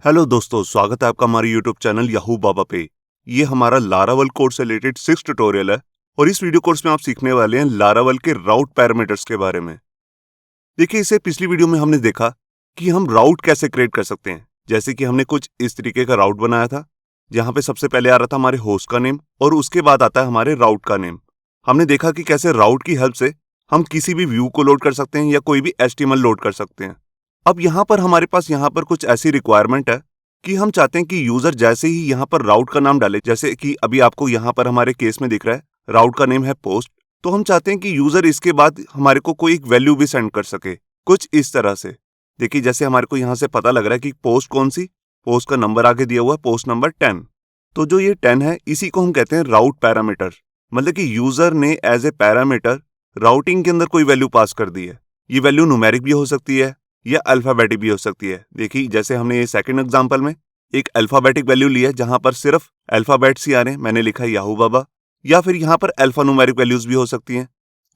Hello दोस्तों, स्वागत है आपका हमारे यूट्यूब चैनल याहू बाबा पे। ये हमारा लारावल कोड से रिलेटेड 6 ट्यूटोरियल है और इस वीडियो कोर्स में आप सीखने वाले हैं लारावल के राउट पैरामीटर्स के बारे में। देखिए, इसे पिछली वीडियो में हमने देखा कि हम राउट कैसे क्रिएट कर सकते हैं। जैसे कि हमने कुछ इस तरीके का राउट बनाया था, जहां पे सबसे पहले आ रहा था हमारे होस्ट का नेम और उसके बाद आता है हमारे राउट का नेम। हमने देखा कि कैसे राउट की हेल्प से हम किसी भी व्यू को लोड कर सकते हैं या कोई भी HTML लोड कर सकते हैं। अब यहाँ पर हमारे पास यहाँ पर कुछ ऐसी रिक्वायरमेंट है कि हम चाहते हैं कि यूजर जैसे ही यहाँ पर राउट का नाम डाले, जैसे कि अभी आपको यहाँ पर हमारे केस में दिख रहा है राउट का नेम है पोस्ट, तो हम चाहते हैं कि यूजर इसके बाद हमारे को कोई एक वैल्यू भी सेंड कर सके कुछ इस तरह से। देखिए, जैसे हमारे को यहाँ से पता लग रहा है कि पोस्ट कौन सी, पोस्ट का नंबर आगे दिया हुआ है पोस्ट नंबर 10। तो जो ये 10 है इसी को हम कहते हैं राउट पैरामीटर। मतलब कि यूजर ने एज ए पैरामीटर राउटिंग के अंदर कोई वैल्यू पास कर दी है। ये वैल्यू न्यूमेरिक भी हो सकती है या अल्फाबेटिक भी हो सकती है। देखिए, जैसे हमने ये सेकंड एग्जांपल में एक अल्फाबेटिक वैल्यू ली है जहां पर सिर्फ अल्फाबेट्स ही आ रहे हैं, मैंने लिखा है याहू बाबा। या फिर यहाँ पर अल्फा न्यूमेरिक वैल्यूज भी हो सकती हैं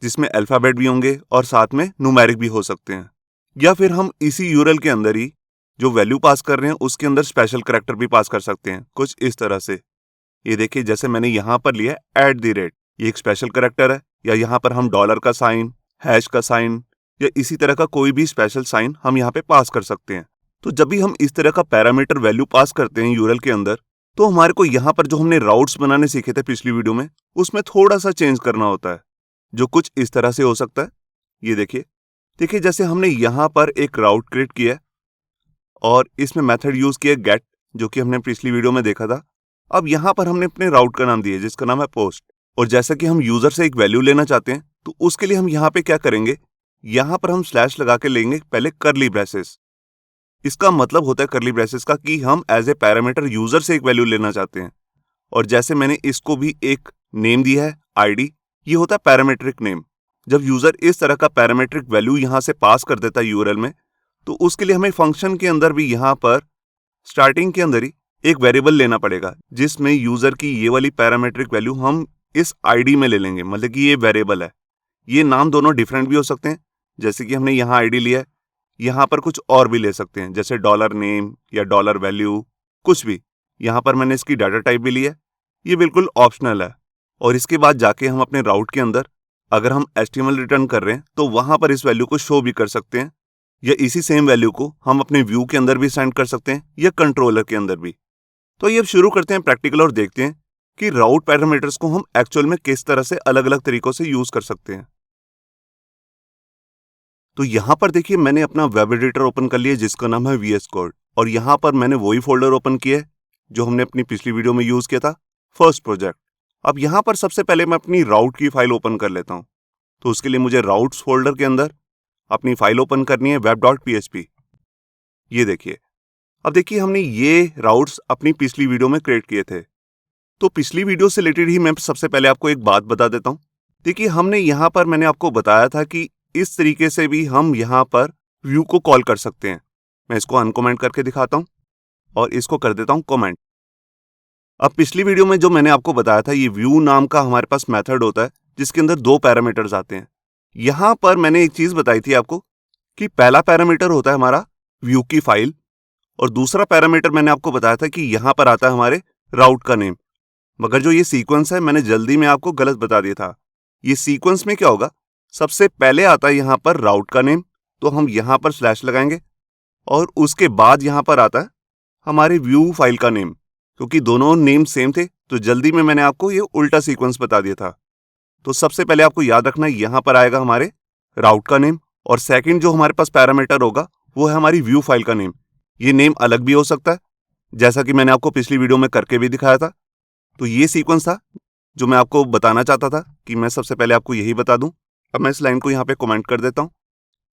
जिसमें अल्फाबेट भी होंगे और साथ में न्यूमेरिक भी हो सकते हैं। या फिर हम इसी यूरल के अंदर ही जो वैल्यू पास कर रहे हैं उसके अंदर स्पेशल करैक्टर भी पास कर सकते हैं कुछ इस तरह से। ये देखिए, जैसे मैंने यहाँ पर लिया है @ ये एक स्पेशल करैक्टर है, या यहाँ पर हम डॉलर का साइन, हैश का साइन या इसी तरह का कोई भी स्पेशल साइन हम यहाँ पे पास कर सकते हैं। तो जब भी हम इस तरह का पैरामीटर वैल्यू पास करते हैं यूरल के अंदर, तो हमारे को यहाँ पर जो हमने राउट्स बनाने सीखे थे पिछली वीडियो में उसमें थोड़ा सा चेंज करना होता है, जो कुछ इस तरह से हो सकता है। ये देखिए जैसे हमने यहाँ पर एक राउट क्रिएट किया है और इसमें मेथड यूज किया गेट, जो कि हमने पिछली वीडियो में देखा था। अब यहाँ पर हमने अपने राउट का नाम दिया जिसका नाम है पोस्ट, और जैसा कि हम यूजर से एक वैल्यू लेना चाहते हैं तो उसके लिए हम यहाँ पे क्या करेंगे, यहाँ पर हम स्लैश लगा के लेंगे पहले करली ब्रेसेस। इसका मतलब होता है करली ब्रेसेस का कि हम एज ए पैरामीटर यूजर से एक वैल्यू लेना चाहते हैं। और जैसे मैंने इसको भी एक नेम दिया है आईडी, ये होता है पैरामीट्रिक नेम। जब यूजर इस तरह का पैरामीट्रिक वैल्यू यहाँ से पास कर देता है यूआरएल में, तो उसके लिए हमें फंक्शन के अंदर भी यहाँ पर स्टार्टिंग के अंदर ही एक वेरिएबल लेना पड़ेगा जिसमें यूजर की ये वाली पैरामीट्रिक वैल्यू हम इस आईडी में ले लेंगे। मतलब कि ये वेरिएबल है, ये नाम दोनों डिफरेंट भी हो सकते हैं। जैसे कि हमने यहाँ आईडी लिया है, यहाँ पर कुछ और भी ले सकते हैं जैसे डॉलर नेम या डॉलर वैल्यू, कुछ भी। यहाँ पर मैंने इसकी डाटा टाइप भी लिया है, ये बिल्कुल ऑप्शनल है। और इसके बाद जाके हम अपने राउट के अंदर अगर हम HTML रिटर्न कर रहे हैं तो वहां पर इस वैल्यू को शो भी कर सकते हैं, या इसी सेम वैल्यू को हम अपने व्यू के अंदर भी सेंड कर सकते हैं या कंट्रोलर के अंदर भी। तो ये अब शुरू करते हैं प्रैक्टिकल और देखते हैं कि राउट पैरामीटर्स को हम एक्चुअल में किस तरह से अलग अलग तरीकों से यूज कर सकते हैं। तो यहाँ पर देखिए, मैंने अपना वेब एडिटर ओपन कर लिया जिसका नाम है VS कोड, और यहाँ पर मैंने वही फोल्डर ओपन किया है जो हमने अपनी पिछली वीडियो में यूज किया था, फर्स्ट प्रोजेक्ट। अब यहाँ पर सबसे पहले मैं अपनी राउट की फाइल ओपन कर लेता हूँ। तो उसके लिए मुझे राउट्स फोल्डर के अंदर अपनी फाइल ओपन करनी है web.php। ये देखिए, अब देखिए हमने ये राउट्स अपनी पिछली वीडियो में क्रिएट किए थे। तो पिछली वीडियो से रिलेटेड ही मैं सबसे पहले आपको एक बात बता देता हूँ। देखिए, हमने यहाँ पर मैंने आपको बताया था कि इस तरीके से भी हम यहाँ पर व्यू को कॉल कर सकते हैं। मैं इसको अनकमेंट करके दिखाता हूँ और इसको कर देता हूँ कमेंट। अब पिछली वीडियो में जो मैंने आपको बताया था, ये व्यू नाम का हमारे पास मेथड होता है जिसके अंदर 2 पैरामीटर्स आते हैं। यहाँ पर मैंने एक चीज बताई थी आपको कि पहला पैरामीटर होता है हमारा व्यू की फाइल, और दूसरा पैरामीटर मैंने आपको बताया था कि यहाँ पर आता है हमारे राउट का नेम। मगर जो ये सीक्वेंस है मैंने जल्दी में आपको गलत बता दिया था। ये सीक्वेंस में क्या होगा, सबसे पहले आता है यहाँ पर राउट का नेम, तो हम यहाँ पर स्लैश लगाएंगे, और उसके बाद यहाँ पर आता है हमारे व्यू फाइल का नेम। क्योंकि दोनों नेम सेम थे तो जल्दी में मैंने आपको ये उल्टा सीक्वेंस बता दिया था। तो सबसे पहले आपको याद रखना है यहाँ पर आएगा हमारे राउट का नेम, और सेकंड जो हमारे पास पैरामीटर होगा वो है हमारी व्यू फाइल का नेम। ये नेम अलग भी हो सकता है, जैसा कि मैंने आपको पिछली वीडियो में करके भी दिखाया था। तो ये सीक्वेंस था जो मैं आपको बताना चाहता था कि मैं सबसे पहले आपको यही बता दूं। अब मैं इस लाइन को यहाँ पे कमेंट कर देता हूँ।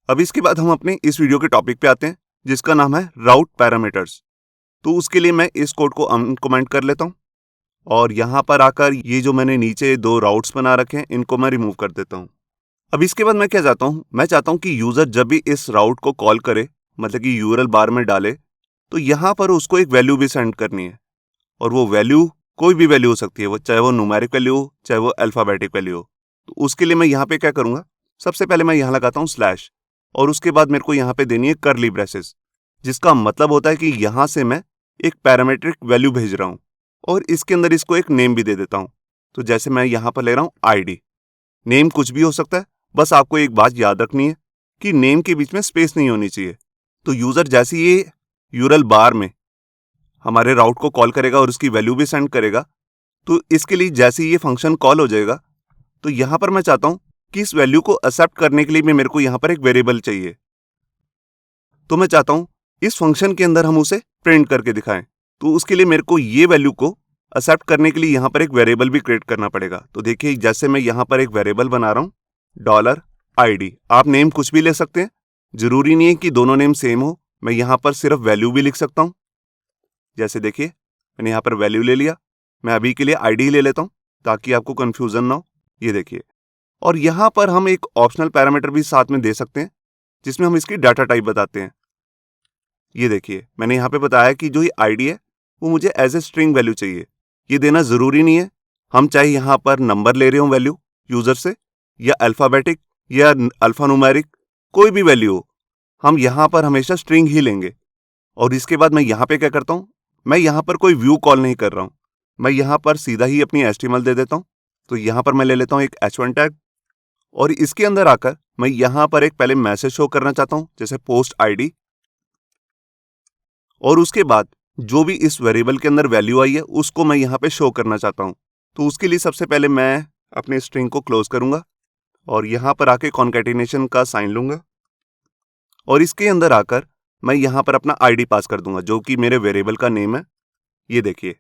अब इसके बाद हम अपने इस वीडियो के टॉपिक पे आते हैं जिसका नाम है राउट पैरामीटर्स। तो उसके लिए मैं इस कोड को अनकमेंट कर लेता हूँ, और यहाँ पर आकर ये जो मैंने नीचे 2 राउट्स बना रखे हैं इनको मैं रिमूव कर देता हूँ। अब इसके बाद मैं क्या चाहता हूँ, मैं चाहता हूँ कि यूजर जब भी इस राउट को कॉल करे, मतलब कि यूआरएल बार में डाले, तो यहाँ पर उसको एक वैल्यू भी सेंड करनी है। और वो वैल्यू कोई भी वैल्यू हो सकती है, वो चाहे वो न्यूमेरिक वैल्यू हो चाहे वो अल्फाबेटिक वैल्यू हो। तो उसके लिए मैं यहाँ पे क्या करूँगा, सबसे पहले मैं यहाँ लगाता हूँ स्लैश, और उसके बाद मेरे को यहाँ पे देनी है करली ब्रेसेस। जिसका मतलब होता है कि यहां से मैं एक पैरामीट्रिक वैल्यू भेज रहा हूं और इसके अंदर इसको एक नेम भी दे देता हूं। तो जैसे मैं यहां पर ले रहा हूं आईडी, नेम कुछ भी हो सकता है, बस आपको एक बात याद रखनी है कि नेम के बीच में स्पेस नहीं होनी चाहिए। तो यूजर जैसे ये यूरल बार में हमारे राउट को कॉल करेगा और उसकी वैल्यू भी सेंड करेगा, तो इसके लिए जैसे ये फंक्शन कॉल हो जाएगा, तो यहां पर मैं चाहता हूं कि इस वैल्यू को एक्सेप्ट करने के लिए भी मेरे को यहां पर एक वेरिएबल चाहिए। तो मैं चाहता हूं इस फंक्शन के अंदर हम उसे प्रिंट करके दिखाएं। तो उसके लिए मेरे को ये वैल्यू को एक्सेप्ट करने के लिए यहां पर एक वेरिएबल भी क्रिएट करना पड़ेगा। तो देखिए जैसे मैं यहां पर एक वेरिएबल बना रहा हूं $ID। आप नेम कुछ भी ले सकते हैं, जरूरी नहीं है कि दोनों नेम सेम हो। मैं यहां पर सिर्फ वैल्यू भी लिख सकता हूं। जैसे देखिए मैंने यहां पर वैल्यू ले लिया, मैं अभी के लिए आईडी ले लेता हूं ताकि आपको कंफ्यूजन ना हो। ये देखिए, और यहां पर हम एक ऑप्शनल पैरामीटर भी साथ में दे सकते हैं जिसमें हम इसकी डाटा टाइप बताते हैं। ये देखिए मैंने यहां पे बताया कि जो ये आईडी है वो मुझे एज ए स्ट्रिंग वैल्यू चाहिए। ये देना जरूरी नहीं है, हम चाहे यहां पर नंबर ले रहे हो वैल्यू यूजर से, या अल्फाबेटिक या अल्फा न्यूमेरिक, कोई भी वैल्यू हो, हम यहां पर हमेशा स्ट्रिंग ही लेंगे। और इसके बाद मैं यहां पे क्या करता हूं, मैं यहां पर कोई व्यू कॉल नहीं कर रहा हूं, मैं यहां पर सीधा ही अपनी HTML दे देता हूं। तो यहां पर मैं ले लेता हूं एक H1 टैग, और इसके अंदर आकर मैं यहां पर एक पहले मैसेज शो करना चाहता हूं जैसे पोस्ट आईडी, और उसके बाद जो भी इस वेरिएबल के अंदर वैल्यू आई है उसको मैं यहां पे शो करना चाहता हूं। तो उसके लिए सबसे पहले मैं अपने स्ट्रिंग को क्लोज करूंगा और यहां पर आके कॉन्केटिनेशन का साइन लूंगा, और इसके अंदर आकर मैं यहां पर अपना आईडी पास कर दूंगा जो कि मेरे वेरिएबल का नेम है। ये देखिए,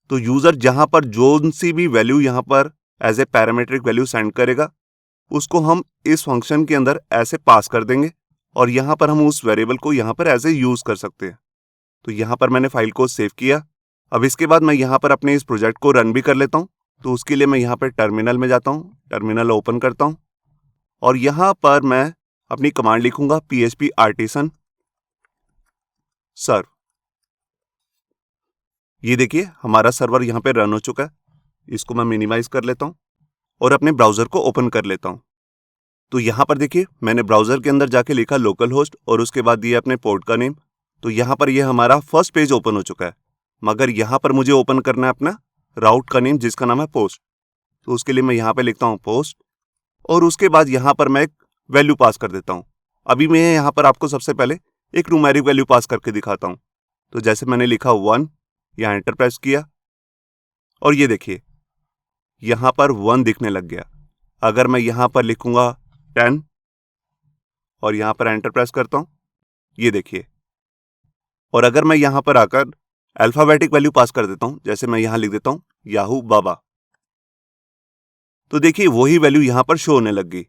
तो यूजर जहां पर जो सी भी वैल्यू यहां पर as a parametric value send करेगा उसको हम इस फंक्शन के अंदर ऐसे पास कर देंगे, और यहां पर हम उस वेरिएबल को यहां पर ऐसे यूज कर सकते हैं। तो यहां पर मैंने फाइल को सेव किया। अब इसके बाद मैं यहां पर अपने इस प्रोजेक्ट को रन भी कर लेता हूं। तो उसके लिए मैं यहां पर टर्मिनल में जाता हूं, टर्मिनल ओपन करता हूं, और यहां पर मैं अपनी कमांड लिखूंगा php artisan सर्व। ये देखिए हमारा सर्वर यहां पे रन हो चुका है। इसको मैं मिनिमाइज कर लेता हूं और अपने ब्राउजर को ओपन कर लेता हूं। तो यहां पर देखिए मैंने ब्राउजर के अंदर जाके लिखा लोकल होस्ट और उसके बाद दिया अपने पोर्ट का नेम। तो यहां पर यह हमारा फर्स्ट पेज ओपन हो चुका है, मगर यहां पर मुझे ओपन करना है अपना राउट का नेम जिसका नाम है पोस्ट। तो उसके लिए मैं यहां पे लिखता हूं पोस्ट, और उसके बाद यहां पर मैं एक वैल्यू पास कर देता हूं। अभी मैं यहां पर आपको सबसे पहले एक न्यूमेरिक वैल्यू पास करके दिखाता हूं। तो जैसे मैंने लिखा 1, यहां एंटर प्रेस किया, और ये देखिए यहां पर 1 दिखने लग गया। अगर मैं यहां पर लिखूंगा 10 और यहां पर एंटर प्रेस करता हूं, ये देखिए, और अगर मैं यहां पर आकर अल्फाबेटिक वैल्यू पास कर देता हूं, जैसे मैं यहां लिख देता हूं याहू बाबा, तो देखिए वही वैल्यू यहां पर शो होने लग गई।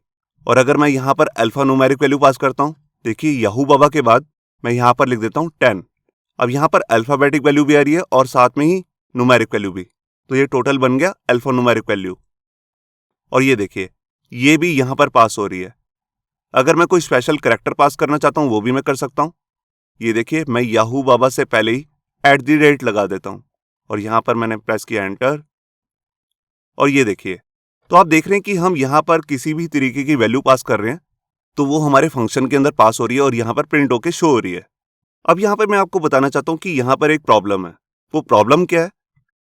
और अगर मैं यहां पर अल्फा न्यूमेरिक वैल्यू पास करता हूं, देखिए याहू बाबा के बाद मैं यहां पर लिख देता हूं 10। अब यहां पर अल्फाबेटिक वैल्यू भी आ रही है और साथ में ही न्यूमेरिक वैल्यू भी, तो ये टोटल बन गया अल्फा न्यूमेरिक वैल्यू। और ये देखिए ये भी यहां पर पास हो रही है। अगर मैं कोई स्पेशल कैरेक्टर पास करना चाहता हूं वो भी मैं कर सकता हूं। ये देखिए मैं याहू बाबा से पहले ही @ लगा देता हूं, और यहां पर मैंने प्रेस किया एंटर, और ये देखिए, तो आप देख रहे हैं कि हम यहां पर किसी भी तरीके की वैल्यू पास कर रहे हैं तो वो हमारे फंक्शन के अंदर पास हो रही है और यहां पर प्रिंट होके शो हो रही है। अब यहां पर मैं आपको बताना चाहता हूं कि यहां पर एक प्रॉब्लम है। वो प्रॉब्लम क्या है,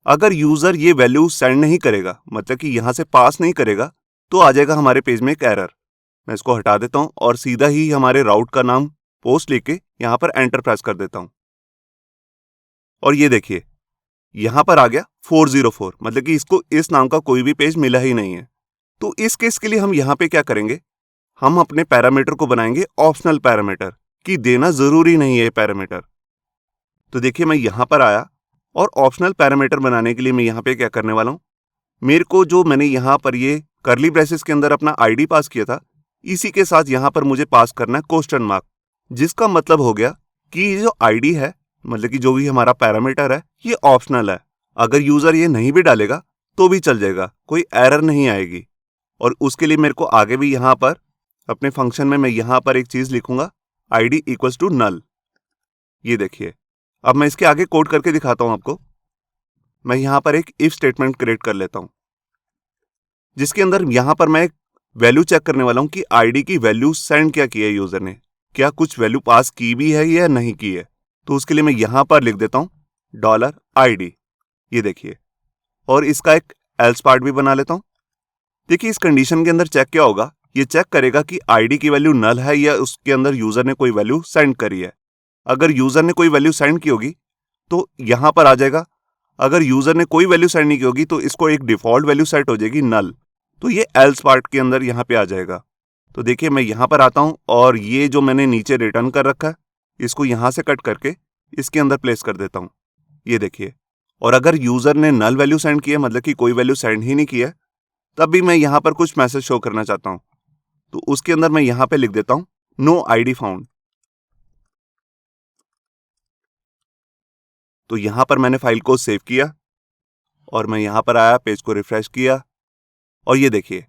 अगर यूजर ये वैल्यू सेंड नहीं करेगा, मतलब कि यहां से पास नहीं करेगा, तो आ जाएगा हमारे पेज में एक एरर। मैं इसको हटा देता हूं और सीधा ही हमारे राउट का नाम पोस्ट लेके यहां पर एंटर प्रेस कर देता हूं, और ये देखिए यहां पर आ गया 404, मतलब कि इसको इस नाम का कोई भी पेज मिला ही नहीं है। तो इस केस के लिए हम यहां पे क्या करेंगे, हम अपने पैरामीटर को बनाएंगे ऑप्शनल पैरामीटर, कि देना जरूरी नहीं है पैरामीटर। तो देखिए मैं यहां पर आया और ऑप्शनल पैरामीटर बनाने के लिए मैं यहां पे क्या करने वाला हूं, मेरे को जो मैंने यहां पर ये करली ब्रेसेस के अंदर अपना आईडी पास किया था, इसी के साथ यहां पर मुझे पास करना है क्वेश्चन मार्क, जिसका मतलब हो गया कि ये जो आईडी है, मतलब कि जो भी हमारा पैरामीटर है, ये ऑप्शनल है। अगर यूजर ये नहीं भी डालेगा तो भी चल जाएगा, कोई एरर नहीं आएगी। और उसके लिए मेरे को आगे भी यहां पर अपने फंक्शन में मैं यहां पर एक चीज लिखूंगा id इक्वल्स टू नल। ये देखिए अब मैं इसके आगे कोड करके दिखाता हूं आपको। मैं यहां पर एक इफ स्टेटमेंट क्रिएट कर लेता हूं जिसके अंदर यहां पर मैं एक वैल्यू चेक करने वाला हूं कि आईडी की वैल्यू सेंड क्या की है यूजर ने, क्या कुछ वैल्यू पास की भी है या नहीं की है। तो उसके लिए मैं यहां पर लिख देता हूं $ID। ये देखिए, और इसका एक एल्स पार्ट भी बना लेता हूं। देखिए इस कंडीशन के अंदर चेक क्या होगा, ये चेक करेगा कि आईडी की वैल्यू नल है या उसके अंदर यूजर ने कोई वैल्यू सेंड करी है। अगर यूजर ने कोई वैल्यू सेंड की होगी तो यहां पर आ जाएगा। अगर यूजर ने कोई वैल्यू सेंड नहीं की होगी तो इसको एक डिफॉल्ट वैल्यू सेट हो जाएगी नल, तो ये एल्स पार्ट के अंदर यहाँ पे आ जाएगा। तो देखिए मैं यहाँ पर आता हूँ और ये जो मैंने नीचे रिटर्न कर रखा है इसको यहाँ से कट करके इसके अंदर प्लेस कर देता हूँ। ये देखिए, और अगर यूजर ने नल वैल्यू सेंड की है, मतलब कि कोई वैल्यू सेंड ही नहीं की है, तब भी मैं यहाँ पर कुछ मैसेज शो करना चाहता हूँ। तो उसके अंदर मैं यहाँ पे लिख देता हूँ नो आईडी फाउंड। तो यहाँ पर मैंने फाइल को सेव किया और मैं यहाँ पर आया, पेज को रिफ्रेश किया और ये देखिए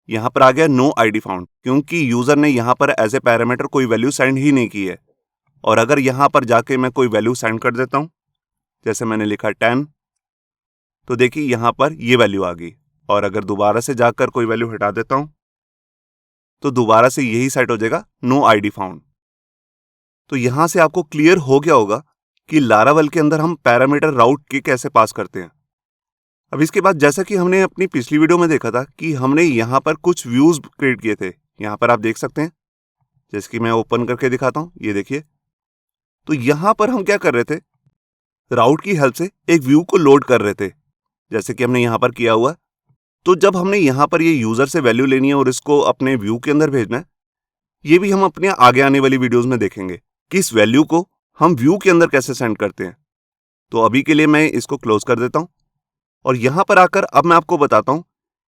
यहाँ पर आ गया नो आईडी फाउंड, क्योंकि यूजर ने यहाँ पर एज ए पैरामीटर कोई वैल्यू सेंड ही नहीं की है। और अगर यहाँ पर जाके मैं कोई वैल्यू सेंड कर देता हूँ, जैसे मैंने लिखा 10, तो देखिए यहाँ पर ये वैल्यू आ गई। और अगर दोबारा से जाकर कोई वैल्यू हटा देता हूँ तो दोबारा से यही सेट हो जाएगा नो आईडी फाउंड। तो यहां से आपको क्लियर हो गया होगा कि लारावेल के अंदर हम पैरामीटर राउट की कैसे पास करते हैं। अब इसके बाद जैसा कि हमने अपनी पिछली वीडियो में देखा था कि हमने यहाँ पर कुछ व्यूज क्रिएट किए थे, यहाँ पर आप देख सकते हैं, जैसे कि मैं ओपन करके दिखाता हूँ। ये देखिए, तो यहाँ पर हम क्या कर रहे थे, राउट की हेल्प से एक व्यू को लोड कर रहे थे, जैसे कि हमने यहाँ पर किया हुआ। तो जब हमने यहाँ पर ये यूजर से वैल्यू लेनी है और इसको अपने व्यू के अंदर भेजना है, ये भी हम अपने आगे आने वाली वीडियोस में देखेंगे कि इस वैल्यू को हम व्यू के अंदर कैसे सेंड करते हैं। तो अभी के लिए मैं इसको क्लोज कर देता हूं और यहां पर आकर अब मैं आपको बताता हूं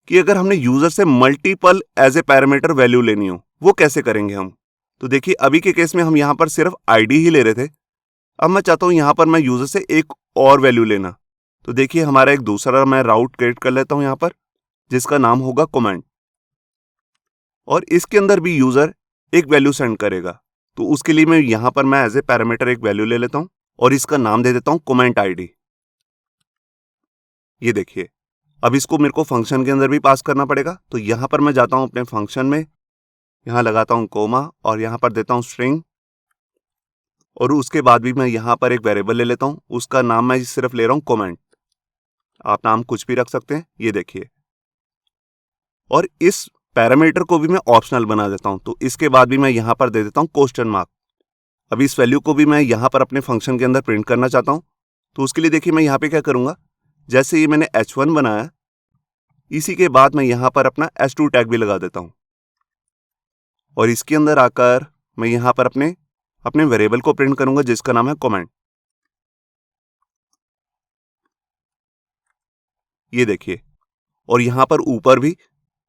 कि अगर हमने यूजर से multiple as a parameter value लेनी हो, वो कैसे करेंगे हम। तो देखिए अभी के केस में हम यहां पर सिर्फ आईडी ही ले रहे थे। अब मैं चाहता हूं यहां पर मैं यूजर से एक और वैल्यू लेना। तो देखिए हमारा एक दूसरा मैं राउट क्रिएट कर लेता हूं यहां पर, जिसका नाम होगा कमेंट, और इसके अंदर भी यूजर एक वैल्यू सेंड करेगा। तो उसके लिए मैं यहां पर मैं एज ए पैरामीटर एक वैल्यू ले लेता हूं और इसका नाम दे देता हूं कमेंट आईडी। ये देखिए, अब इसको मेरे को फंक्शन के अंदर भी पास करना पड़ेगा। तो यहां पर मैं जाता हूं अपने फंक्शन में, यहां लगाता हूं कोमा और यहां पर देता हूं स्ट्रिंग, और उसके बाद भी मैं यहां पर एक वेरिएबल ले लेता हूं, उसका नाम मैं सिर्फ ले रहा हूं कमेंट। आप नाम कुछ भी रख सकते हैं। ये देखिए, और इस पैरामीटर को भी मैं ऑप्शनल बना देता हूं। तो इसके बाद भी मैं यहां पर दे देता हूं क्वेश्चन मार्क। अब इस वैल्यू को भी मैं यहां पर अपने फंक्शन के अंदर प्रिंट करना चाहता हूं। तो उसके लिए देखिए मैं यहां पे क्या करूंगा, जैसे ये मैंने h1 बनाया, इसी के बाद मैं यहां पर अपना h2 टैग भी लगा देता हूं और इसके अंदर आकर मैं यहां पर अपने वेरिएबल को प्रिंट करूंगा जिसका नाम है कमेंट। ये देखिए, और यहां पर ऊपर भी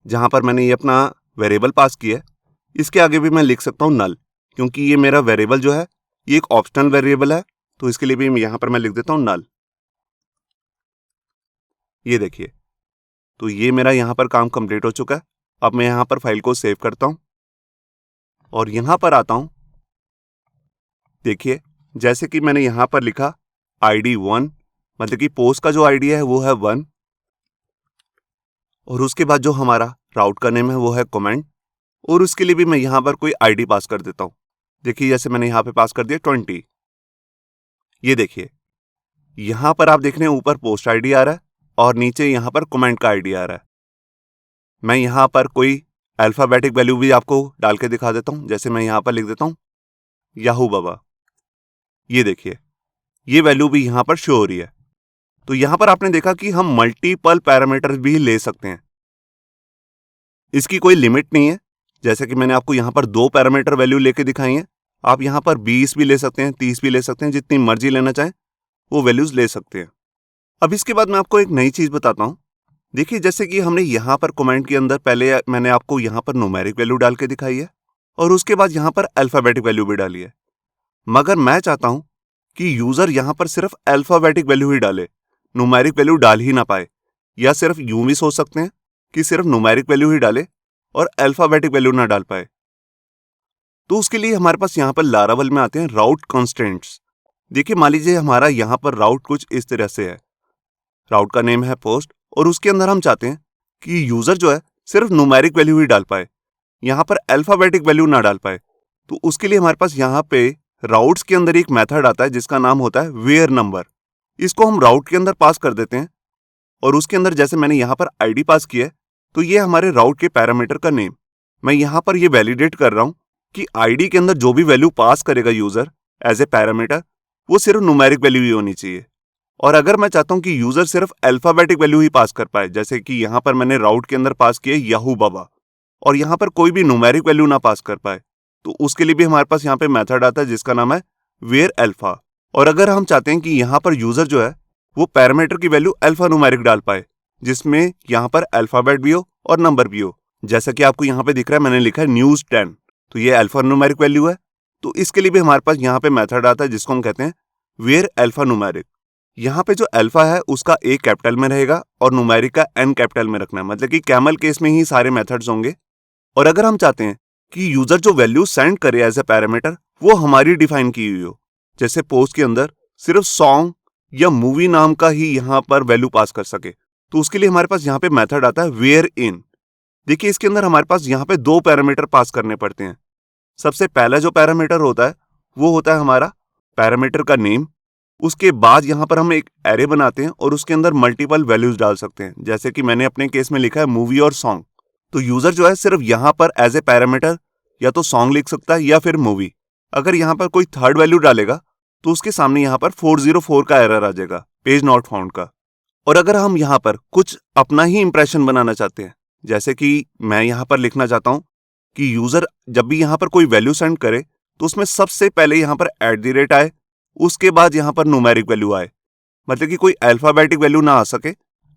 जहां पर मैंने ये अपना वेरिएबल पास किया है, इसके आगे भी मैं लिख सकता हूं नल, क्योंकि ये मेरा वेरिएबल जो है ये एक ऑप्शनल वेरिएबल है। तो इसके लिए भी यहां पर मैं लिख देता हूं नल। ये देखिए, तो ये मेरा यहां पर काम कंप्लीट हो चुका है। अब मैं यहां पर फाइल को सेव करता हूं और यहां पर आता हूं। देखिए जैसे कि मैंने यहां पर लिखा ID1, मतलब कि पोस्ट का जो आईडी है वो है 1, और उसके बाद जो हमारा राउट का नेम है वो है कमेंट, और उसके लिए भी मैं यहां पर कोई आईडी पास कर देता हूं। देखिए जैसे मैंने यहां पे पास कर दिया 20। ये देखिए, यहां पर आप देख रहे हैं ऊपर पोस्ट आईडी आ रहा है और नीचे यहां पर कमेंट का आईडी आ रहा है। मैं यहां पर कोई अल्फाबेटिक वैल्यू भी आपको डाल के दिखा देता हूं, जैसे मैं यहां पर लिख देता हूं याहू बाबा। ये देखिए, ये वैल्यू भी यहां पर शो हो रही है। तो यहां पर आपने देखा कि हम मल्टीपल पैरामीटर भी ले सकते हैं, इसकी कोई लिमिट नहीं है। जैसे कि मैंने आपको यहां पर 2 पैरामीटर वैल्यू लेके दिखाई है, आप यहां पर 20 भी ले सकते हैं, 30 भी ले सकते हैं, जितनी मर्जी लेना चाहें वो वैल्यूज ले सकते हैं। अब इसके बाद मैं आपको एक नई चीज बताता हूं। देखिए जैसे कि हमने यहां पर कमेंट के अंदर पहले मैंने आपको यहां पर न्यूमेरिक वैल्यू डाल के दिखाई है और उसके बाद यहां पर अल्फाबेटिक वैल्यू भी डाली है, मगर मैं चाहता हूं कि यूजर यहां पर सिर्फ अल्फाबेटिक वैल्यू ही डाले, न्यूमेरिक वैल्यू डाल ही ना पाए। या सिर्फ यूं भी सोच सकते हैं कि सिर्फ न्यूमेरिक वैल्यू ही डाले और अल्फाबेटिक वैल्यू ना डाल पाए। तो उसके लिए हमारे पास यहाँ पर लारावेल में आते हैं राउट कॉन्स्टेंट्स। देखिए मान लीजिए हमारा यहाँ पर राउट कुछ इस तरह से है, राउट का नेम है पोस्ट, और उसके अंदर हम चाहते हैं कि यूजर जो है सिर्फ न्यूमेरिक वैल्यू ही डाल पाए, यहाँ पर अल्फाबेटिक वैल्यू ना डाल पाए। तो उसके लिए हमारे पास यहाँ पे राउट्स के अंदर एक मेथड आता है जिसका नाम होता है वेयर नंबर। इसको हम राउट के अंदर पास कर देते हैं और उसके अंदर जैसे मैंने यहाँ पर आईडी पास किया है तो ये हमारे राउट के पैरामीटर का नेम। मैं यहाँ पर ये वैलिडेट कर रहा हूँ कि आईडी के अंदर जो भी वैल्यू पास करेगा यूजर एज ए पैरामीटर वो सिर्फ न्यूमेरिक वैल्यू ही होनी चाहिए। और अगर मैं चाहता हूँ कि यूजर सिर्फ अल्फाबेटिक वैल्यू ही पास कर पाए, जैसे कि यहाँ पर मैंने राउट के अंदर पास किया याहू बाबा और यहाँ पर कोई भी न्यूमेरिक वैल्यू ना पास कर पाए, तो उसके लिए भी हमारे पास यहाँ पे मेथड आता है जिसका नाम है वेयर अल्फा। और अगर हम चाहते हैं कि यहाँ पर यूजर जो है वो पैरामीटर की वैल्यू अल्फा न्यूमेरिक डाल पाए, जिसमें यहाँ पर अल्फाबेट भी हो और नंबर भी हो, जैसा कि आपको यहाँ पे दिख रहा है मैंने लिखा है न्यूज 10, तो ये अल्फा न्यूमेरिक वैल्यू है। तो इसके लिए भी हमारे पास यहाँ पे मेथड आता है जिसको हम कहते हैं वेयर अल्फा न्यूमेरिक। यहाँ पे जो अल्फा है उसका ए कैपिटल में रहेगा और न्यूमेरिक का एन कैपिटल में रखना है, मतलब कि कैमल केस में ही सारे मेथड्स होंगे। और अगर हम चाहते हैं कि यूजर जो वैल्यू सेंड करे एज ए पैरामीटर वो हमारी डिफाइन की हुई हो, जैसे पोस्ट के अंदर सिर्फ सॉन्ग या मूवी नाम का ही यहाँ पर वैल्यू पास कर सके, तो उसके लिए हमारे पास यहाँ पे मेथड आता है वेयर इन। देखिए इसके अंदर हमारे पास यहाँ पे दो पैरामीटर पास करने पड़ते हैं। सबसे पहला जो पैरामीटर होता है वो होता है हमारा पैरामीटर का नेम। उसके बाद यहाँ पर हम एक एरे बनाते हैं और उसके अंदर मल्टीपल वैल्यूज डाल सकते हैं, जैसे कि मैंने अपने केस में लिखा है मूवी और सॉन्ग। तो यूजर जो है सिर्फ यहाँ पर एज ए पैरामीटर या तो सॉन्ग लिख सकता है या फिर मूवी। अगर यहाँ पर कोई थर्ड वैल्यू डालेगा तो उसके सामने यहाँ पर 404 का एरर आ जाएगा, पेज नॉट फाउंड का। और अगर हम यहाँ पर कुछ अपना ही इंप्रेशन बनाना चाहते हैं, जैसे कि मैं यहाँ पर लिखना चाहता हूँ कि यूजर जब भी यहाँ पर कोई वैल्यू सेंड करे तो उसमें सबसे पहले यहाँ पर @ आए, उसके बाद यहाँ पर न्यूमेरिक वैल्यू आए, मतलब कि कोई अल्फाबेटिक वैल्यू ना आ सके,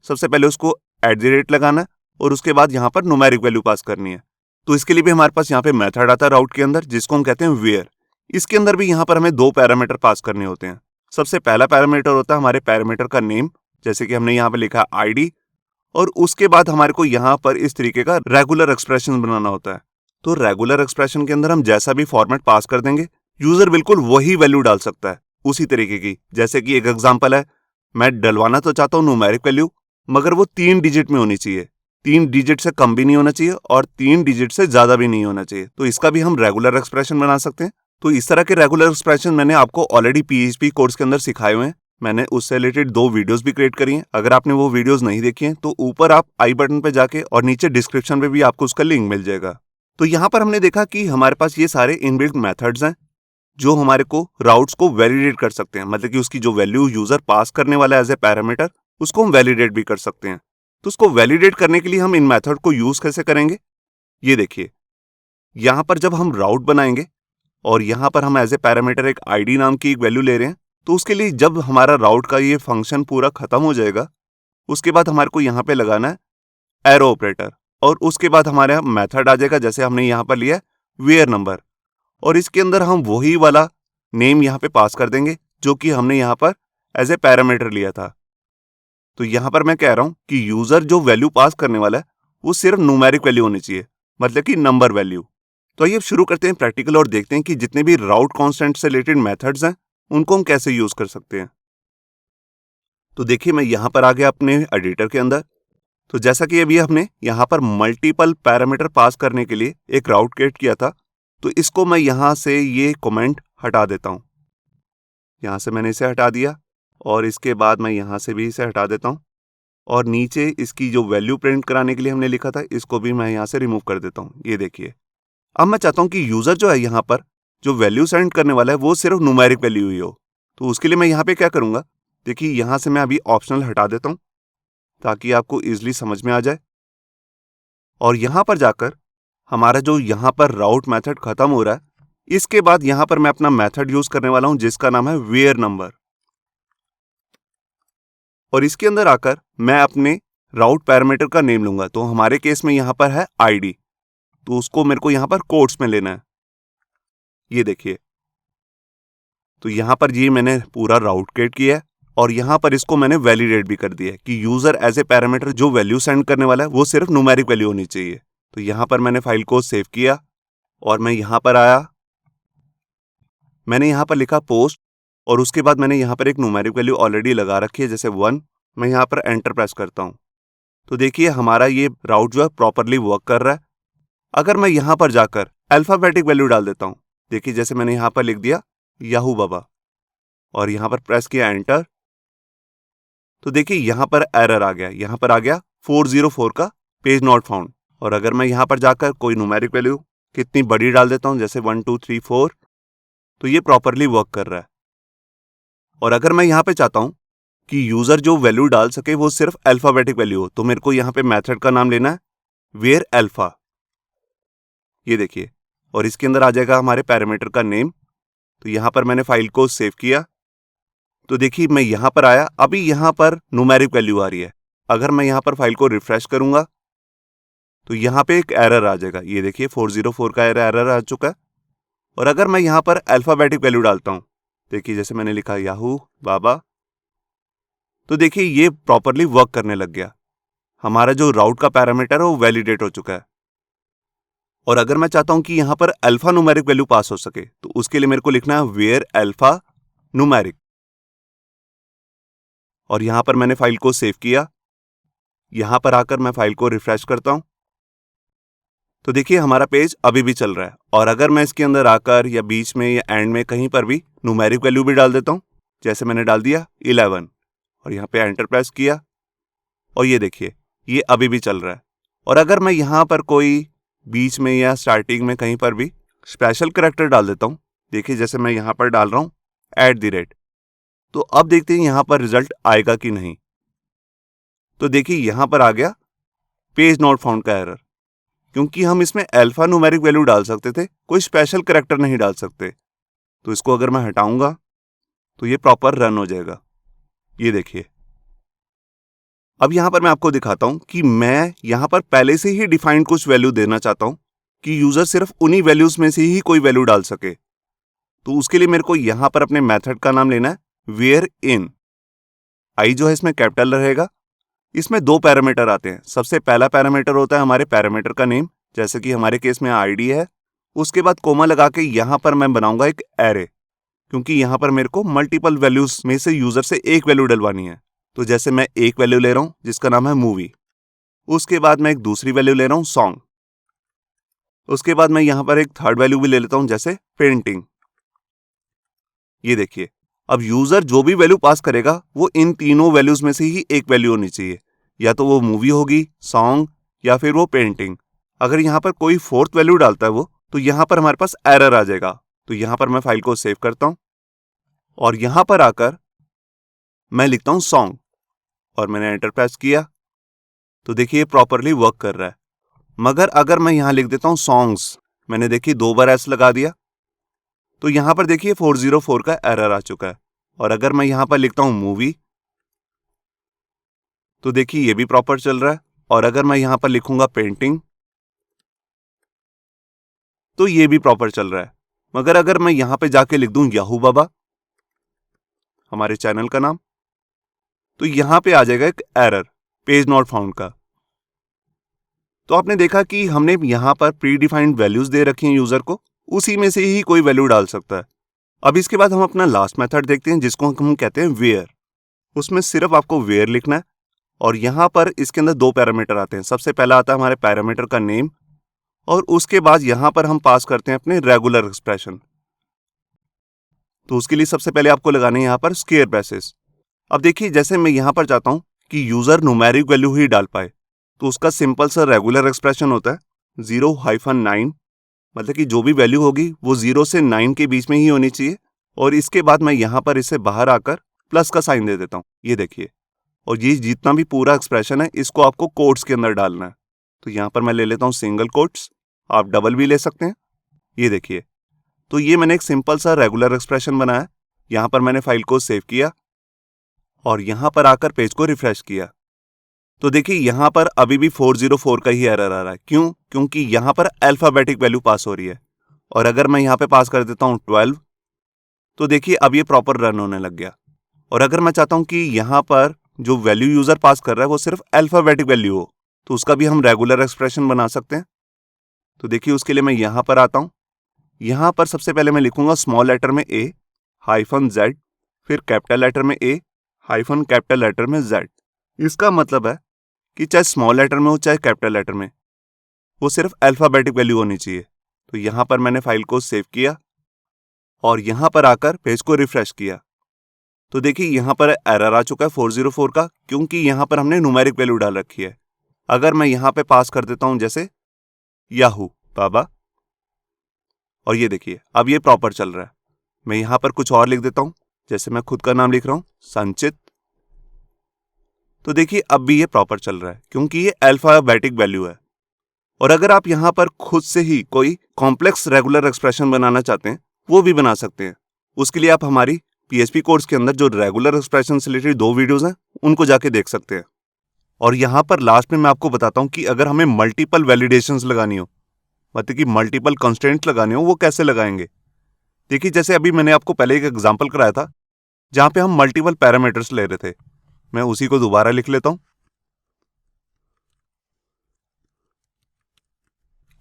सबसे पहले उसको @ लगाना और उसके बाद यहाँ पर न्यूमेरिक वैल्यू पास करनी है। तो इसके लिए भी हमारे पास यहाँ पे मेथड आता है राउट के अंदर जिसको हम कहते हैं वेयर। इसके अंदर भी यहाँ पर हमें दो पैरामीटर पास करने होते हैं। सबसे पहला पैरामीटर होता है हमारे पैरामीटर का नेम, जैसे कि हमने यहाँ पे लिखा आईडी, और उसके बाद हमारे को यहाँ पर इस तरीके का रेगुलर एक्सप्रेशन बनाना होता है। तो रेगुलर एक्सप्रेशन के अंदर हम जैसा भी फॉर्मेट पास कर देंगे यूजर बिल्कुल वही वैल्यू डाल सकता है उसी तरीके की। जैसे कि एक एग्जांपल है, मैं डलवाना तो चाहता हूँ न्यूमेरिक वैल्यू, मगर वो 3 डिजिट में होनी चाहिए, 3 डिजिट से कम भी नहीं होना चाहिए और 3 डिजिट से ज्यादा भी नहीं होना चाहिए। तो इसका भी हम रेगुलर एक्सप्रेशन बना सकते हैं। तो इस तरह के रेगुलर एक्सप्रेशन मैंने आपको ऑलरेडी PHP कोर्स के अंदर सिखाए हुए हैं। मैंने उससे रिलेटेड 2 वीडियोस भी क्रिएट करी हैं। अगर आपने वो वीडियोस नहीं देखी हैं तो ऊपर आप आई बटन पे जाके और नीचे डिस्क्रिप्शन पे भी आपको उसका लिंक मिल जाएगा। तो यहाँ पर हमने देखा कि हमारे पास ये सारे इनबिल्ट मेथड्स हैं जो हमारे को राउट्स को वैलिडेट कर सकते हैं, मतलब कि उसकी जो वैल्यू यूजर पास करने वाला है एज ए पैरामीटर उसको हम वैलिडेट भी कर सकते हैं। तो उसको वैलिडेट करने के लिए हम इन मेथड को यूज कैसे करेंगे, ये देखिए। यहाँ पर जब हम राउट बनाएंगे और यहाँ पर हम एज ए पैरामीटर एक आईडी नाम की एक वैल्यू ले रहे हैं, तो उसके लिए जब हमारा राउट का ये फंक्शन पूरा खत्म हो जाएगा उसके बाद हमारे को यहाँ पे लगाना है एरो ऑपरेटर और उसके बाद हमारे यहाँ मेथड आ जाएगा, जैसे हमने यहाँ पर लिया वेयर नंबर, और इसके अंदर हम वही वाला नेम यहाँ पे पास कर देंगे जो कि हमने यहाँ पर एज ए पैरामीटर लिया था। तो यहाँ पर मैं कह रहा हूँ कि यूजर जो वैल्यू पास करने वाला है वो सिर्फ न्यूमेरिक वैल्यू होनी चाहिए, मतलब कि नंबर वैल्यू। तो आइए अब शुरू करते हैं प्रैक्टिकल और देखते हैं कि जितने भी राउट कांस्टेंट से रिलेटेड मेथड्स हैं उनको हम कैसे यूज कर सकते हैं। तो देखिए मैं यहाँ पर आ गया अपने एडिटर के अंदर। तो जैसा कि अभी हमने यहाँ पर मल्टीपल पैरामीटर पास करने के लिए एक राउट क्रिएट किया था, तो इसको मैं यहाँ से ये कमेंट हटा देता हूँ। यहाँ से मैंने इसे हटा दिया और इसके बाद मैं यहाँ से भी इसे हटा देता हूँ और नीचे इसकी जो वैल्यू प्रिंट कराने के लिए हमने लिखा था इसको भी मैं यहाँ से रिमूव कर देता हूँ। ये देखिए, अब मैं चाहता हूँ कि यूजर जो है यहाँ पर जो वैल्यू सेंड करने वाला है वो सिर्फ न्यूमेरिक वैल्यू ही हो। तो उसके लिए मैं यहाँ पे क्या करूँगा, देखिए यहाँ से मैं अभी ऑप्शनल हटा देता हूँ ताकि आपको इजीली समझ में आ जाए। और यहाँ पर जाकर हमारा जो यहाँ पर राउट मेथड खत्म हो रहा है, इसके बाद यहाँ पर मैं अपना मेथड यूज करने वाला हूँ जिसका नाम है वेयर नंबर। और इसके अंदर आकर मैं अपने राउट पैरामीटर का नेम लूंगा। तो हमारे केस में यहाँ पर है आईडी, तो उसको मेरे को यहाँ पर कोट्स में लेना है। ये देखिए, तो यहाँ पर ये मैंने पूरा राउट क्रिएट किया है और यहाँ पर इसको मैंने वैलिडेट भी कर दिया है कि यूजर एज ए पैरामीटर जो वैल्यू सेंड करने वाला है वो सिर्फ न्यूमेरिक वैल्यू होनी चाहिए। तो यहाँ पर मैंने फाइल को सेव किया और मैं यहाँ पर आया, मैंने यहाँ पर लिखा पोस्ट और उसके बाद मैंने यहाँ पर एक न्यूमेरिक वैल्यू ऑलरेडी लगा रखी है जैसे 1। मैं यहाँ पर एंटर प्रेस करता हूँ तो देखिए हमारा ये राउट जो है प्रॉपरली वर्क कर रहा है। अगर मैं यहाँ पर जाकर अल्फाबेटिक वैल्यू डाल देता हूँ, देखिए जैसे मैंने यहाँ पर लिख दिया याहू बाबा और यहाँ पर प्रेस किया एंटर, तो देखिए यहाँ पर एरर आ गया, यहाँ पर आ गया 404 का पेज नॉट फाउंड। और अगर मैं यहाँ पर जाकर कोई न्यूमेरिक वैल्यू कितनी बड़ी डाल देता हूँ, जैसे 1 2 3 4, तो ये प्रॉपरली वर्क कर रहा है। और अगर मैं यहाँ पे चाहता हूँ कि यूजर जो वैल्यू डाल सके वो सिर्फ अल्फाबेटिक वैल्यू हो, तो मेरे को यहाँ पे मेथड का नाम लेना है वेयर अल्फा, ये देखिए, और इसके अंदर आ जाएगा हमारे पैरामीटर का नेम। तो यहाँ पर मैंने फाइल को सेव किया, तो देखिए मैं यहाँ पर आया, अभी यहाँ पर न्यूमेरिक वैल्यू आ रही है। अगर मैं यहाँ पर फाइल को रिफ्रेश करूंगा तो यहाँ पे एक एरर आ जाएगा, ये देखिए 404 का एरर आ चुका है। और अगर मैं यहाँ पर अल्फाबेटिक वैल्यू डालता हूँ, देखिए जैसे मैंने लिखा याहू बाबा, तो देखिए ये प्रॉपरली वर्क करने लग गया, हमारा जो राउट का पैरामीटर है वो वैलिडेट हो चुका है। और अगर मैं चाहता हूं कि यहां पर अल्फा न्यूमेरिक वैल्यू पास हो सके, तो उसके लिए मेरे को लिखना है वेयर अल्फा न्यूमेरिक, और यहां पर मैंने फाइल को सेव किया। यहां पर आकर मैं फाइल को रिफ्रेश करता हूं, तो देखिए हमारा पेज अभी भी चल रहा है। और अगर मैं इसके अंदर आकर या बीच में या एंड में कहीं पर भी न्यूमेरिक वैल्यू भी डाल देता हूं, जैसे मैंने डाल दिया 11 और यहाँ पे एंटर प्रेस किया, और ये देखिए ये अभी भी चल रहा है। और अगर मैं यहाँ पर कोई बीच में या स्टार्टिंग में कहीं पर भी स्पेशल करैक्टर डाल देता हूं, देखिए जैसे मैं यहाँ पर डाल रहा हूं @ तो अब देखते हैं यहाँ पर रिजल्ट आएगा कि नहीं। तो देखिए यहाँ पर आ गया पेज नॉट फाउंड का एरर, क्योंकि हम इसमें अल्फा न्यूमेरिक वैल्यू डाल सकते थे, कोई स्पेशल करैक्टर नहीं डाल सकते। तो इसको अगर मैं हटाऊंगा तो ये प्रॉपर रन हो जाएगा, ये देखिए। अब यहां पर मैं आपको दिखाता हूं कि मैं यहां पर पहले से ही डिफाइंड कुछ वैल्यू देना चाहता हूं कि यूजर सिर्फ उन्हीं वैल्यूज में से ही कोई वैल्यू डाल सके। तो उसके लिए मेरे को यहां पर अपने मेथड का नाम लेना है वेयर इन। आई जो है इसमें कैपिटल रहेगा। इसमें दो पैरामीटर आते हैं। सबसे पहला पैरामीटर होता है हमारे पैरामीटर का नेम, जैसे कि हमारे केस में आईडी है। उसके बाद कोमा लगा के यहां पर मैं बनाऊंगा एक एरे, क्योंकि यहां पर मेरे को मल्टीपल वैल्यूज में से यूजर से एक वैल्यू डलवानी है। तो जैसे मैं एक वैल्यू ले रहा हूं जिसका नाम है मूवी, उसके बाद मैं एक दूसरी वैल्यू ले रहा हूं सॉन्ग, उसके बाद मैं यहां पर एक थर्ड वैल्यू भी ले लेता हूं जैसे पेंटिंग। ये देखिए, अब यूजर जो भी वैल्यू पास करेगा वो इन तीनों वैल्यूज में से ही एक वैल्यू होनी चाहिए, या तो वो मूवी होगी, सॉन्ग, या फिर वो पेंटिंग। अगर यहां पर कोई फोर्थ वैल्यू डालता है वो, तो यहां पर हमारे पास एरर आ जाएगा। तो यहां पर मैं फाइल को सेव करता हूं और यहां पर आकर मैं लिखता हूं सॉन्ग और मैंने एंटर प्रेस किया, तो देखिए प्रॉपरली वर्क कर रहा है। मगर अगर मैं यहां लिख देता हूं सॉन्ग्स, मैंने देखिए 2 बार एस लगा दिया, तो यहां पर देखिए 404 का एरर आ चुका है। और अगर मैं यहां पर लिखता हूं मूवी, तो देखिए ये भी प्रॉपर चल रहा है। और अगर मैं यहां पर लिखूंगा पेंटिंग, तो ये भी प्रॉपर चल रहा है। मगर अगर मैं यहां पे जाके लिख दूं याहू बाबा, हमारे चैनल का नाम, तो यहां पे आ जाएगा एक एरर पेज नॉट फाउंड का। तो आपने देखा कि हमने यहां पर प्री डिफाइंड वैल्यूज दे रखी हैं यूजर को, उसी में से ही कोई वैल्यू डाल सकता है। अब इसके बाद हम अपना लास्ट मेथड देखते हैं, जिसको हम कहते हैं वेयर। उसमें सिर्फ आपको वेयर लिखना है और यहां पर इसके अंदर 2 पैरामीटर आते हैं। सबसे पहला आता है हमारे पैरामीटर का नेम, और उसके बाद यहां पर हम पास करते हैं अपने रेगुलर एक्सप्रेशन। तो उसके लिए सबसे पहले आपको लगाने हैं यहां पर स्क्वायर ब्रैकेट्स। अब देखिए जैसे मैं यहां पर चाहता हूं कि यूजर न्यूमेरिक वैल्यू ही डाल पाए, तो उसका सिंपल सा रेगुलर एक्सप्रेशन होता है 0-9, मतलब कि जो भी वैल्यू होगी वो 0 से 9 के बीच में ही होनी चाहिए। और इसके बाद मैं यहां पर इसे बाहर आकर प्लस का साइन दे देता हूं, ये देखिए। और ये जितना भी पूरा एक्सप्रेशन है इसको आपको कोट्स के अंदर डालना है। तो यहां पर मैं ले लेता हूं सिंगल कोट्स, आप डबल भी ले सकते हैं, ये देखिए। तो ये मैंने एक सिंपल सा रेगुलर एक्सप्रेशन बनाया। यहां पर मैंने फाइल को सेव किया और यहां पर आकर पेज को रिफ्रेश किया, तो देखिए यहां पर अभी भी 404 का ही एरर आ रहा है। क्यों? क्योंकि यहां पर अल्फाबेटिक वैल्यू पास हो रही है। और अगर मैं यहां पे पास कर देता हूं 12, तो देखिए अब ये प्रॉपर रन होने लग गया। और अगर मैं चाहता हूं कि यहां पर जो वैल्यू यूजर पास कर रहा है वो सिर्फ अल्फाबेटिक वैल्यू हो, तो उसका भी हम रेगुलर एक्सप्रेशन बना सकते हैं। तो देखिए उसके लिए मैं यहां पर आता हूं। यहां पर सबसे पहले मैं लिखूंगा स्मॉल लेटर में A -Z, फिर कैपिटल लेटर में A हाइफन कैपिटल लेटर में Z। इसका मतलब है कि चाहे स्मॉल लेटर में हो चाहे कैपिटल लेटर में, वो सिर्फ अल्फाबेटिक वैल्यू होनी चाहिए। तो यहां पर मैंने फाइल को सेव किया और यहाँ पर आकर पेज को रिफ्रेश किया तो देखिए यहाँ पर एरर आ चुका है 404 का, क्योंकि यहाँ पर हमने न्यूमेरिक वैल्यू डाल रखी है। अगर मैं यहाँ पे पास कर देता हूं जैसे याहू बाबा, और ये देखिए अब ये प्रॉपर चल रहा है। मैं यहाँ पर कुछ और लिख देता हूं, जैसे मैं खुद का नाम लिख रहा हूं संचित, तो देखिए अब भी ये प्रॉपर चल रहा है क्योंकि ये अल्फाबेटिक वैल्यू है। और अगर आप यहाँ पर खुद से ही कोई कॉम्प्लेक्स रेगुलर एक्सप्रेशन बनाना चाहते हैं वो भी बना सकते हैं। उसके लिए आप हमारी PHP कोर्स के अंदर जो रेगुलर एक्सप्रेशन से रिलेटेड 2 वीडियोस हैं उनको जाके देख सकते हैं। और यहाँ पर लास्ट में मैं आपको बताता हूँ कि अगर हमें मल्टीपल वैलिडेशंस लगानी हो, मतलब कि मल्टीपल कंस्ट्रेंट्स लगाने हो, वो कैसे लगाएंगे। देखिए जैसे अभी मैंने आपको पहले एक एग्जांपल कराया था जहाँ पे हम मल्टीपल पैरामीटर्स ले रहे थे। मैं उसी को दोबारा लिख लेता हूँ।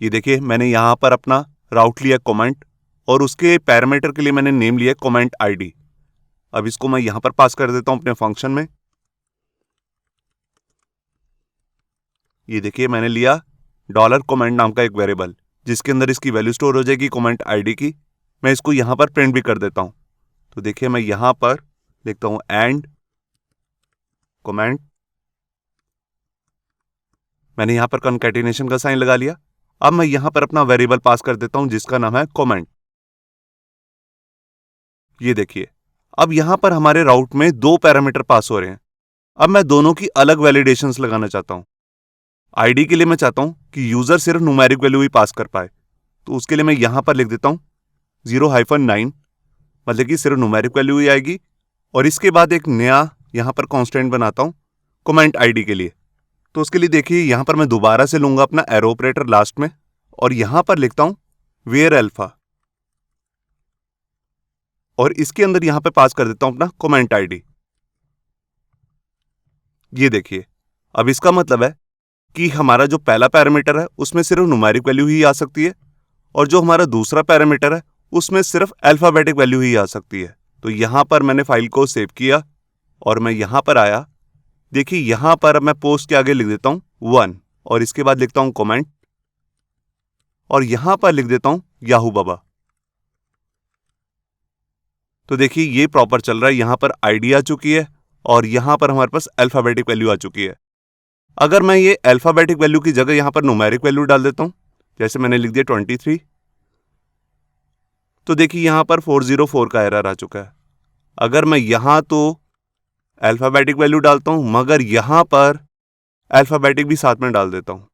ये देखिए मैंने यहाँ पर अपना राउट लिया कमेंट और उसके पैरामीटर के लिए मैंने नेम लिया कमेंट ID। अब इसको मैं यहाँ पर पास कर देता हूँ अपने फंक्शन में। ये देखिए मैंने लिया $comment नाम का एक वेरिएबल जिसके अंदर इसकी वैल्यू स्टोर हो जाएगी कमेंट ID की। मैं इसको यहाँ पर प्रिंट भी कर देता हूँ। तो देखिए मैं यहाँ पर लिखता हूँ एंड कमेंट, मैंने यहाँ पर कंकैटिनेशन का साइन लगा लिया। अब मैं यहाँ पर अपना वेरिएबल पास कर देता हूँ जिसका नाम है कमेंट। ये देखिए अब यहाँ पर हमारे राउट में 2 पैरामीटर पास हो रहे हैं। अब मैं दोनों की अलग वैलिडेशंस लगाना चाहता हूँ। ID के लिए मैं चाहता हूँ कि यूजर सिर्फ न्यूमेरिक वैल्यू ही पास कर पाए, तो उसके लिए मैं यहाँ पर लिख देता हूँ 0-9, मतलब कि सिर्फ न्यूमेरिक वैल्यू ही आएगी। और इसके बाद एक नया यहाँ पर कांस्टेंट बनाता हूँ कमेंट ID के लिए। तो उसके लिए देखिए यहाँ पर मैं दोबारा से लूंगा अपना एरो ऑपरेटर लास्ट में और यहाँ पर लिखता हूँ वेयर अल्फा, और इसके अंदर यहाँ पे पास कर देता हूँ अपना कमेंट ID। ये देखिए अब इसका मतलब है कि हमारा जो पहला पैरामीटर है उसमें सिर्फ न्यूमेरिक वैल्यू ही आ सकती है और जो हमारा दूसरा पैरामीटर है उसमें सिर्फ अल्फाबेटिक वैल्यू ही आ सकती है। तो यहाँ पर मैंने फाइल को सेव किया और मैं यहाँ पर आया। देखिए यहाँ पर मैं पोस्ट के आगे लिख देता हूँ 1 और इसके बाद लिखता हूँ कमेंट और यहाँ पर लिख देता हूँ याहू बाबा। तो देखिए ये प्रॉपर चल रहा है। यहाँ पर ID आ चुकी है और यहाँ पर हमारे पास अल्फाबेटिक वैल्यू आ चुकी है। अगर मैं ये अल्फाबेटिक वैल्यू की जगह यहाँ पर न्यूमेरिक वैल्यू डाल देता हूँ, जैसे मैंने लिख दिया 23, तो देखिए यहाँ पर 404 का एरर आ चुका है। अगर मैं यहाँ तो अल्फाबेटिक वैल्यू डालता हूँ मगर यहाँ पर अल्फाबेटिक भी साथ में डाल देता हूँ,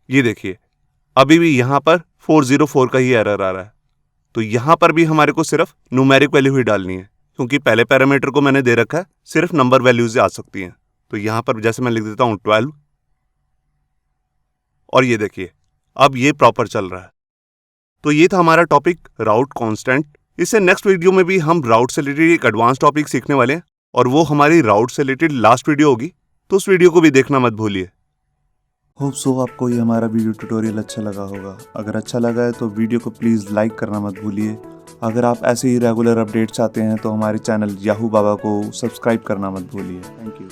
ये देखिए अभी भी यहाँ पर 404 का ही एरर आ रहा है। तो यहाँ पर भी हमारे को सिर्फ न्यूमेरिक वैल्यू ही डालनी है क्योंकि पहले पैरामीटर को मैंने दे रखा है सिर्फ नंबर वैल्यूज आ सकती हैं। तो यहाँ पर जैसे मैं लिख देता हूँ 12 और ये देखिए अब ये प्रॉपर चल रहा है। तो ये था हमारा टॉपिक राउट कांस्टेंट। इससे नेक्स्ट वीडियो में भी हम राउट से रिलेटेड एक एडवांस टॉपिक सीखने वाले हैं और वो हमारी राउट से रिलेटेड लास्ट वीडियो होगी, तो उस वीडियो को भी देखना मत भूलिए। होप सो आपको ये हमारा वीडियो ट्यूटोरियल अच्छा लगा होगा। अगर अच्छा लगा है तो वीडियो को प्लीज़ लाइक करना मत भूलिए। अगर आप ऐसे ही रेगुलर अपडेट चाहते हैं तो हमारे चैनल याहू बाबा को सब्सक्राइब करना मत भूलिए। Thank you.